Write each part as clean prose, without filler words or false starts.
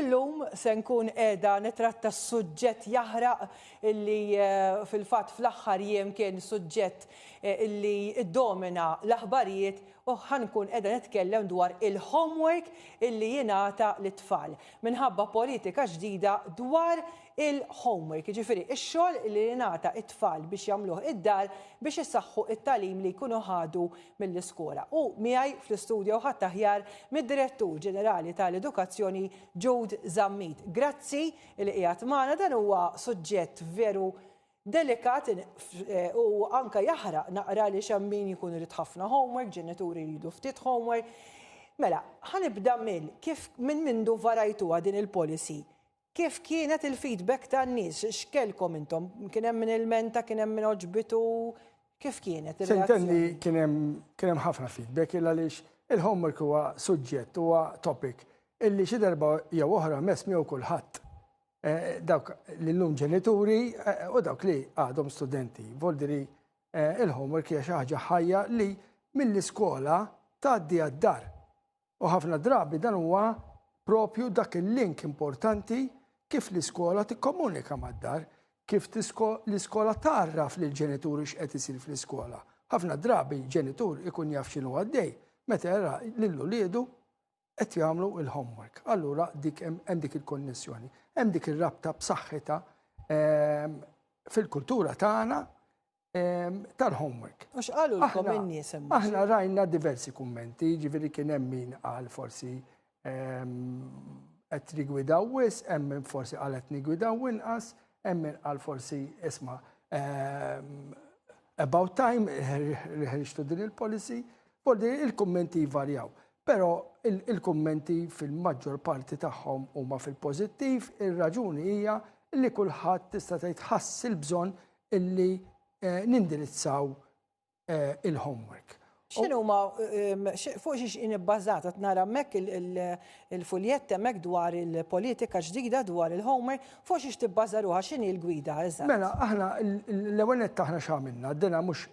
Illum se nkun qiegħda nitratta suġġett jaħraq illi fil-fatt fl-aħħar jiem kien suġġett illi iddomina l-aħbarijiet u ħankun qiegħda nitkellem dwar il-homework illi jingħata lit-tfal minħabba politika ġdida dwar il-homework, ġifieri x-xogħol li jingħata t-tfal biex jagħmluh id-dar biex isaħħu it-tagħlim li jkunu ħadu mill-iskola. U miegħi fl-istudju ħadd aħjar mid-Direttur Ġenerali tal-Edukazzjoni Jude Zammit. Grazzi li qiegħed magħna, dan huwa suġġett veru delikat u anke jaħraq naqra li xammin jkun irid ħafna homework, ġenituri jridu ftit homework. Mela, ħanibda kif minn mindu varajtuha din il-policy. Kif kienet il-feedback tan-nies? X'kellkom intom? Kien hemm min il-menta, kien hemm min oġbitu, kif kienet ir-reazzjoni? Kien hemm ħafna feedback għaliex il-homework huwa suġġett, huwa topic illi xi darba jew oħra mess miegħu kulħadd. Dawk li llum ġenituri u dawk li għadhom studenti. Voldiri il-homework hija xi ħaġa ħajja li mill-iskola tgħaddi għad-dar. U ħafna drabi dan huwa propju dak il-link importanti kif l-iskola tikkomunika mad-dar, kif l-iskola tarraf lill ġenituri x'qed isir fl-iskola. Ħafna drabi ġenitur ikun jaf x'inhu għaddej meta jara lill-uliedu qed jagħmlu l-homework. Allura hemm dik il-konnessjoni, hemm dik ir-rabta b'saħħitha fil-kultura tagħna tal-homework. U x'qalu lkom in-nies hemm? Aħna rajna diversi kummenti, ġifieri kien hemm min qal forsi qed rigwidaw wisq, hemm min forsi qal qed nigwidaw inqas, hemm min qal forsi isma' about time ħriġtu din il-policy, forsi il-kummenti jvarjaw. Però il-kummenti fil-maġġor parti tagħhom huma fil-pożittiv, ir-raġuni hija li kulħadd tista' tgħid ħass il-bżonn illi nindirizzaw il-homework. X'inhuma fuq xiex inibbażata nara hemmhekk il-fuljett hemmhekk dwar il-politika ġdida dwar il-homework, fuq xiex tibbażaruha x'inhi l-gwida eżatt? Mela aħna l-ewwel nett aħna x'għamilna, dena mhux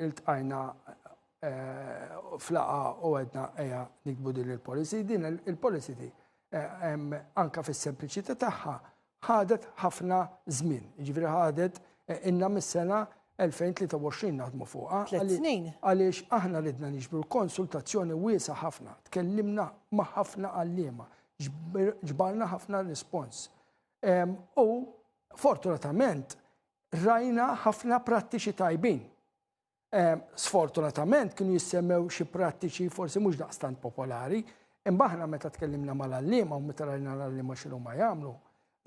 iltqajna flaqa u għedna ejja nikbu din il-policy, din il-policy di anke fis-sempliċità tagħha ħadet ħafna żmien, jiġifieri ħadet inna mis-sena 2023 naħdmu fuqha. 3 snin. Għaliex aħna ridna niġbru konsultazzjoni wiesa ħafna, tkellimna ma' ħafna għalliema, ġbarna ħafna rispons. U fortunatament rajna ħafna prattiċi tajbin. Sfortunatament kienu jissemmew xi prattiċi forsi mhux daqstant popolari, imma aħna meta tkellimna mal-għalliema u meta rajna l-għalliema x'inhu ma jagħmlu,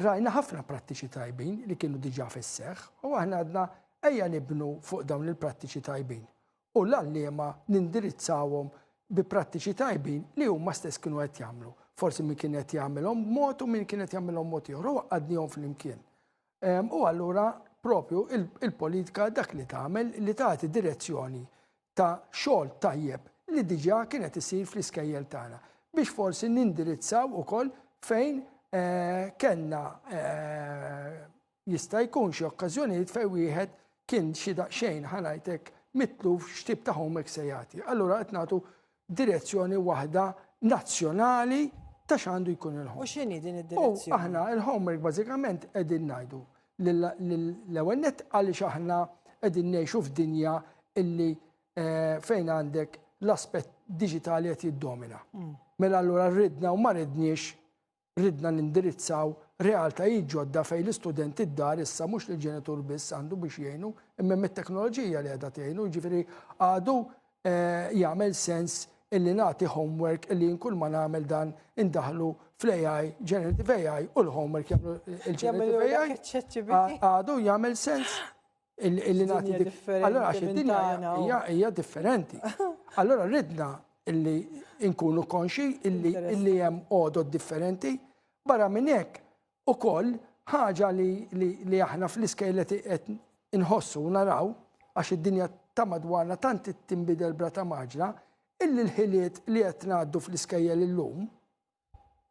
rajna ħafna prattiċi tajbin li kienu diġà fis-seħħ u aħna għadna ejja nibnu fuq dawn il-prattiċi tajbin. U l-għalliema nindirizzawhom bi prattiċi tajbin li huma stess kienu qed jagħmlu. Forsi min kien qed jagħmilhom mod u min kien qed jagħmilhom mod ieħor, u għadnihom flimkien. U allura propju il-politika dak li tagħmel li tagħti direzzjoni ta' xogħol tajjeb li diġà kienet isir fl-iskejjel tagħna biex forsi nindirizzaw ukoll fejn kellna jista' jkun xi okkażjonijiet fejn wieħed kien xi daqsxejn ħanajtek mitluf x'tip ta' homework se jagħti. Allura qed nagħtu direzzjoni waħda nazzjonali ta' x'għandu jkun il-homework. U x'inhi din id-direzzjoni? Aħna il-homework bażikament qegħdin ngħidu l-ewwel nett għaliex aħna qegħdin ngħixu f'dinja illi fejn għandek l-aspett diġitali qed jiddomina. Mela allura rridna u ma ridniex ridna nindirizzaw realtajiet ġodda fejn l-istudenti d-dar issa mhux lill-ġenitur biss għandu biex jgħinu imma mit-teknoloġija li qiegħda tgħinu, jiġifieri għadu jagħmel sens illi nagħti homework illi kull ma nagħmel dan indaħlu fl-AI, generative AI u l-homework jagħmlu il-generative AI. Għadu jagħmel sens illi nagħti allura għax id-dinja hija differenti. Allura ridna illi nkunu konxi illi hemm għodod differenti barra minn hekk ukoll ħaġa li aħna fl-iskejla qed inħossu u naraw għax id-dinja ta' madwarna tant tinbidel brata maġla illi l-ħiliet li qed ngħaddu fl-iskejjel illum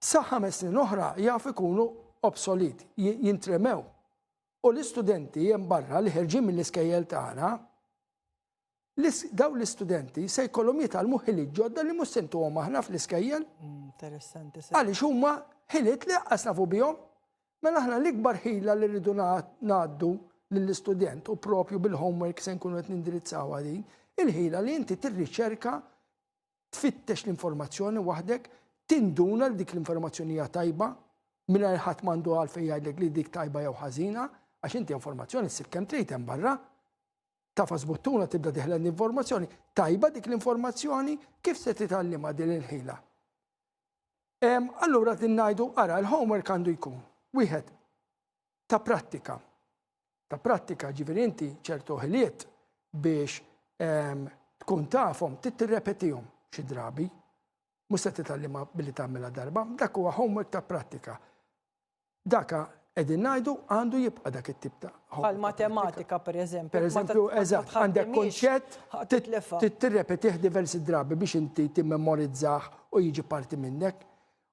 sa 5 snin oħra jaf ikunu obsoleti, jintremew. U l-istudenti hemm barra li ħerġin mill-iskejjel tagħna daw l-istudenti se jkollhom jitgħallmu ħiliet ġodda li mhux sentuhom aħna fl-iskejjel. Interessanti. Għaliex huma ħiliet li qas nafu bihom, mela aħna l-ikbar ħila li rridu ngħaddu lill-istudent u propju bil-homework se nkunu qed nindirizzaw din, il-ħila li inti tirriċerka, tfittex l-informazzjoni waħdek, tinduna li dik l-informazzjoni hija tajba, mingħajr ħadd m'għandu għalfejn jgħidlek li dik tajba jew ħażina, għax inti informazzjoni ssib kemm trid hemm barra. Tafas buttuna tibda teħla l-informazzjoni, tajba dik l-informazzjoni kif se titgħallimha din il-ħila. Allura ngħidu ara l-homework għandu jkun wieħed ta' prattika. Ta' prattika ġifieri inti ċertu ħiliet biex tkun tafhom tirrepetihom xi drabi, mhux se titgħallimha billi tagħmilha darba, dak huwa homework ta' prattika. Daka qegħdin ngħidu għandu jibqa' dak it-tip ta' Bħal matematika pereżempju. Pereżempju, eżatt, għandek konċett tirrepetih diversi drabi biex inti timmemorizzah u jiġi parti minnek.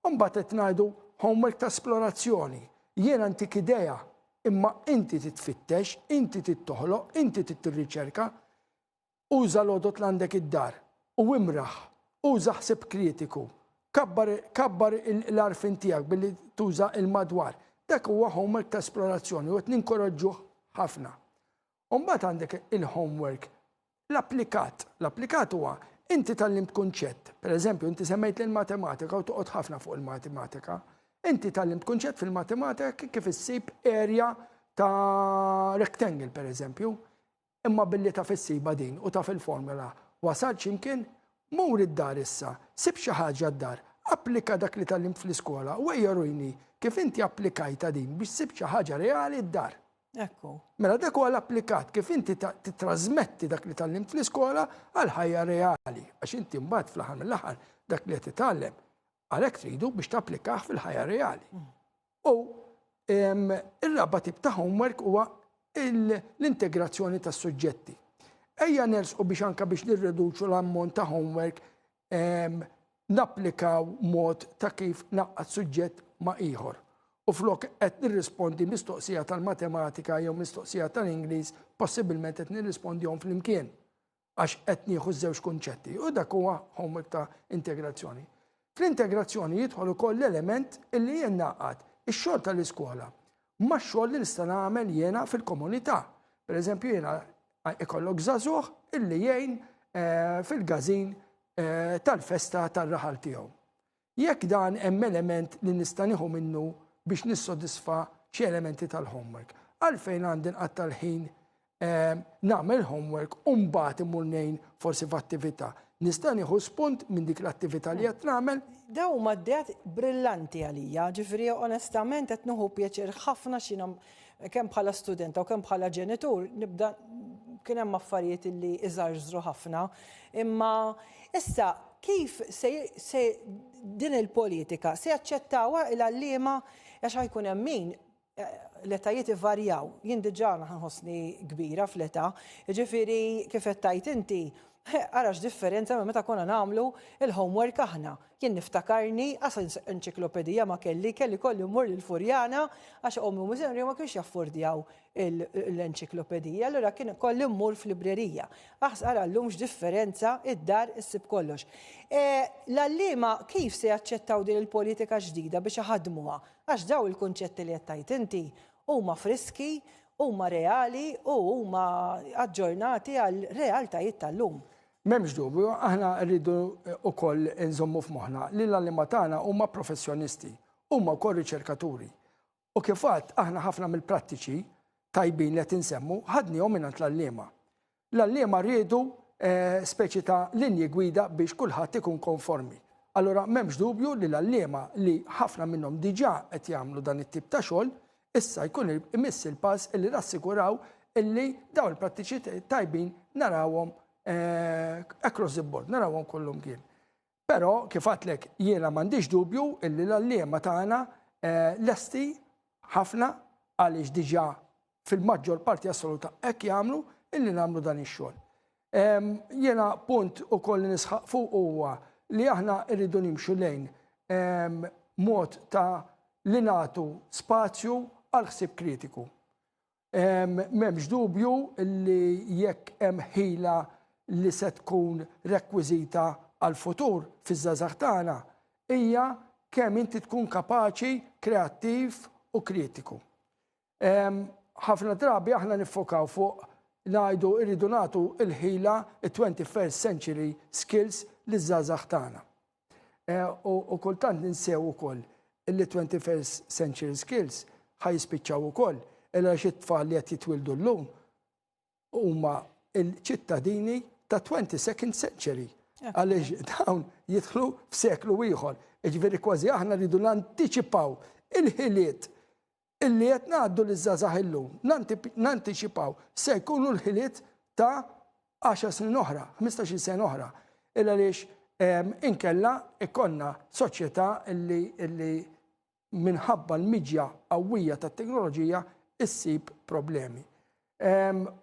Mbagħad qed ngħidu homework ta' esplorazzjoni. Jiena antik idea, imma inti titfittex, inti tittoħloq, inti tirriċerka, uża l-għodot l għandek id-dar u imraħ, uża ħsib kritiku, kabbar l-arfin tiegħek billi tuża il-madwar. Dak huwa homework ta' esplorazzjoni u qed ninkoraġġuh ħafna. Mbagħad għandek il-homework l-applikat. L-applikat huwa inti tallimt kunċett. Pereżempju, inti semmejt l-matematika u toqgħod ħafna fuq il-matematika. Inti tallimt kunċett fil-matematika kif issib area ta' rectangle pereżempju, imma billi taf issiba din u taf il-formula. Wasal x'imkien mur id-dar issa, sib xi ħaġa d-dar, applika dak li tallimt fl-iskola u ejjarujni kif inti applikajta din biex sib xi ħaġa reali d-dar. Ekku. Mela dak huwa l-applikat kif inti titrasmetti dak li tallimt fl-iskola għal ħajja reali. Għax inti mbagħad fl-aħħar mill-aħħar dak li qed titgħallem għalhekk tridu biex tapplikah fil-ħajja reali. U ir-raba tip ta' homework huwa l-integrazzjoni tas suġġetti. Ejja nersqu biex anke biex nirreduċu l-ammont ta' homework napplikaw mod ta' kif naqqad suġġett ma' ieħor. U flok qed nirrispondi mistoqsija tal-matematika jew mistoqsija tal-Ingliż, possibilment qed nirrispondihom flimkien għax qed nieħu żewġ kunċetti. U dak huwa homework ta' integrazzjoni. Fl-integrazzjoni jidħol ukoll l-element illi jien naqgħad ix-xogħol tal-iskola ma' xogħol li nista' nagħmel jiena fil-komunità. Pereżempju jiena ikollok żagħżugħ illi jgħin fil-gażin tal-festa tar-raħal tiegħu. Jekk dan hemm element li nista' nieħu minnu biex nissodisfa xi elementi tal-homework. Għalfejn għandi nqatta' l-ħin nagħmel homework u mbagħad imur ngħin forsi f'attività. Nista' nieħu spunt minn dik l-attività li qed nagħmel. Daw huma dejat brillanti għalija, ġifieri onestament qed nieħu pjaċir ħafna x'inha kemm bħala studenta u kemm bħala ġenitur nibda kien hemm affarijiet illi iżarżru ħafna. Imma issa kif se din il-politika se jaċċettawha il-għalliema għax ħajkun hemm min l-etajiet ivarjaw. Jien diġà ħossni kbira fl-età, ġifieri kif qed tajt inti, arax differenza ma meta konna nagħmlu il-homework aħna. Jien niftakarni għas enċiklopedija ma kelli kolli mmur l-Furjana għax ommi mużewri ma kienx jaffordjaw l-enċiklopedija, allura kien kolli mmur fl-librerija. Ara llum x'differenza id-dar issib kollox. L-għalliema kif se jaċċettaw din il-politika ġdida biex iħaddmuha? Għax daw il-kunċetti li qed tajt inti huma friski, huma reali u huma aġġornati għal realtajiet tal-lum. M'hemmx dubju, aħna rridu wkoll nżommu f'moħħna li l-għalliema tagħna huma professjonisti, huma wkoll riċerkaturi. U kif għadd aħna ħafna mill-prattiċi tajbin li qed insemmu ħadnihom mingħand l-għalliema. L-għalliema rridu speċi ta' linji gwida biex kulħadd ikun konformi. Allura m'hemmx dubju li l-għalliema li ħafna minnhom diġà qed jagħmlu dan it-tip ta' xogħol issa jkun imiss il-pass illi rassiguraw illi daw il-prattiċi tajbin narawhom across the board, narawhom kollhom kien. Però kif għatlek jiena m'għandix dubju illi l-għalliema tagħna lesti ħafna għaliex diġà fil-maġġor parti assoluta hekk jagħmlu illi nagħmlu dan ix-xogħol. Jiena punt ukoll li nisħaq fuq huwa li aħna rridu nimxu lejn mod ta' li nagħtu spazju għal ħsieb kritiku. M'hemmx dubju li jekk hemm ħila li se tkun rekwiżita għal futur fiż-żgħażagħ tagħna, hija kemm inti tkun kapaċi, kreattiv u kritiku. Ħafna drabi aħna niffokaw fuq ngħidu irridu nagħtu il-ħila il-21st century skills liż-żgħażagħ tagħna. U kultant ninsew ukoll il-21st century skills ħajspiċċaw ukoll illa xit-tfal li qed jitwildu llum huma il-ċittadini ta' 22nd century. Għaliex dawn jidħlu f'seklu ieħor. Ġifieri kważi aħna rridu nantiċipaw il-ħiliet illi qed ngħaddu liż-żgħażagħ illum. Nantiċipaw se jkunu l-ħiliet ta' 10 snin oħra, 15 sena oħra. Illa għaliex inkella ikonna soċjetà illi minħabba l-midja qawwija tat-teknoloġija issib problemi.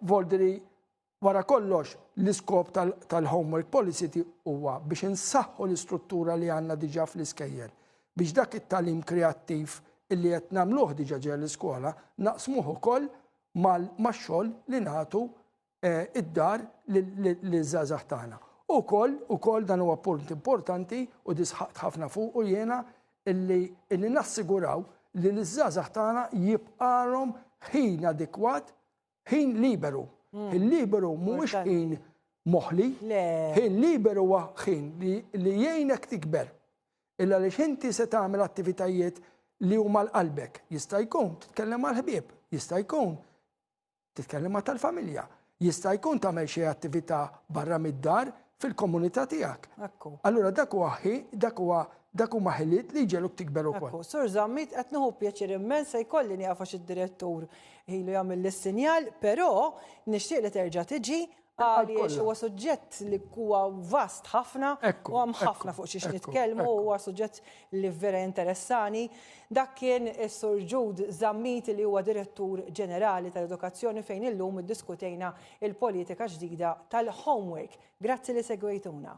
Voldri, wara kollox, l-iskop tal-homework policy huwa biex insaħħu l-istruttura li għandna diġà fl-iskejjel, biex dak it-tagħlim kreattiv illi qed nagħmluh diġà ġej l-iskola naqsmuh ukoll max-xogħol li nagħtu id-dar liż-żgħażagħ tagħna. Ukoll dan huwa punt importanti u disħaqt ħafna fuq u jiena illi nassiguraw li l-żgħażagħ tagħna jibqarhom ħin adekwat, ħin liberu. Il-liberu mhuwiex ħin moħli, ħin liberu huwa ħin li jgħinek tikber. Illa li inti se tagħmel attivitajiet li huma l-qalbek. Jista' jkun titkellem mal-ħbieb, jista' jkun titkellem ma' tal-familja, jista' jkun tagħmel xi attività barra mid-dar fil-komunità tiegħek. Allura dak huma ħiliet li ġeluk tikber ukoll. Sur Żammit qed nieħu pjaċir immens se jkolli nieqaf id-direttur ilu jagħmel lis-sinjal, però nixtieq li terġa' tiġi għaliex huwa suġġett li huwa vast ħafna u hemm ħafna fuq xiex nitkellmu, huwa suġġett li vera interessani. Dak kien is-Sur Jude Żammit li huwa Direttur Ġenerali tal-Edukazzjoni fejn illum iddiskutejna il-politika ġdida tal-homework. Grazzi li segwejtuna.